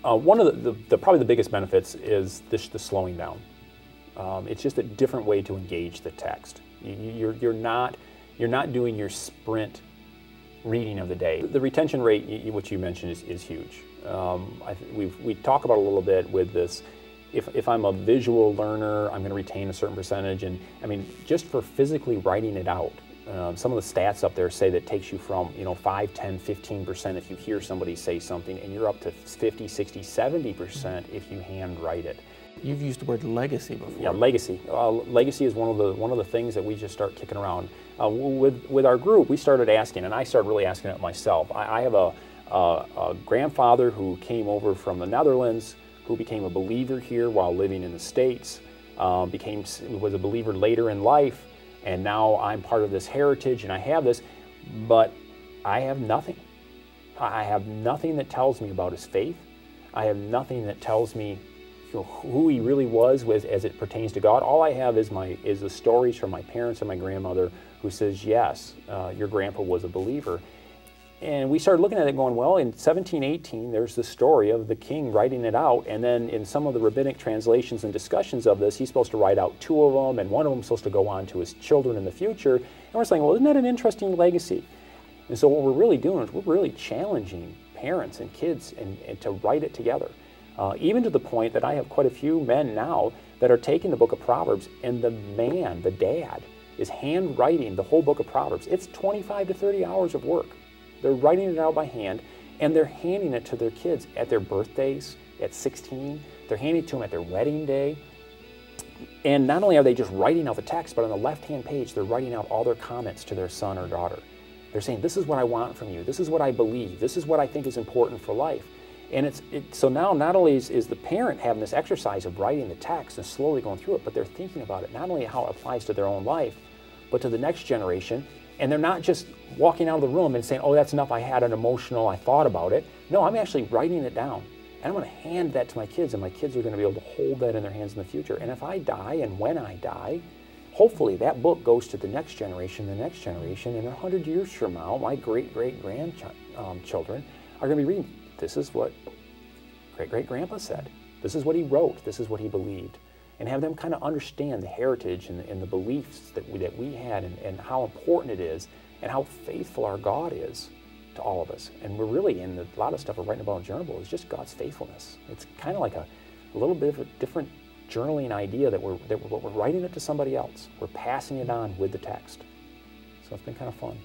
One of probably the biggest benefits is the slowing down. It's just a different way to engage the text. You're not doing your sprint reading of the day. The retention rate, which you mentioned, is huge. We talk about a little bit with this. If I'm a visual learner, I'm going to retain a certain percentage, and I mean, just for physically writing it out, some of the stats up there say that it takes you from 5, 10, 15% if you hear somebody say something, and you're up to 50, 60, 70% if you hand write it. You've used the word legacy before. Yeah, legacy. Legacy is one of the things that we just start kicking around. With our group, we started asking, and I started really asking it myself. I have a grandfather who came over from the Netherlands, who became a believer here while living in the States, was a believer later in life, and now I'm part of this heritage and I have this, but I have nothing. I have nothing that tells me about his faith. I have nothing that tells me who he really was as it pertains to God. All I have is the stories from my parents and my grandmother who says, yes, your grandpa was a believer. And we started looking at it going, well, in 1718, there's the story of the king writing it out, and then in some of the rabbinic translations and discussions of this, he's supposed to write out 2 of them, and one of them is supposed to go on to his children in the future. And we're saying, well, isn't that an interesting legacy? And so what we're really doing is we're really challenging parents and kids and to write it together. Even to the point that I have quite a few men now that are taking the book of Proverbs, and the dad, is handwriting the whole book of Proverbs. It's 25 to 30 hours of work. They're writing it out by hand, and they're handing it to their kids at their birthdays, at 16. They're handing it to them at their wedding day. And not only are they just writing out the text, but on the left-hand page, they're writing out all their comments to their son or daughter. They're saying, this is what I want from you. This is what I believe. This is what I think is important for life. And so now not only is the parent having this exercise of writing the text and slowly going through it, but they're thinking about it, not only how it applies to their own life, but to the next generation. And they're not just walking out of the room and saying, oh, that's enough, I thought about it. No, I'm actually writing it down. And I'm going to hand that to my kids, and my kids are going to be able to hold that in their hands in the future. And if I die, and when I die, hopefully that book goes to the next generation, and 100 years from now, my great-great-grandchildren are going to be reading, this is what great-great-grandpa said. This is what he wrote. This is what he believed. And have them kind of understand the heritage and the beliefs that we had, and how important it is, and how faithful our God is to all of us. And we're really, in a lot of stuff we're writing about in Journible is just God's faithfulness. It's kind of like a little bit of a different journaling idea that we're writing it to somebody else. We're passing it on with the text. So it's been kind of fun.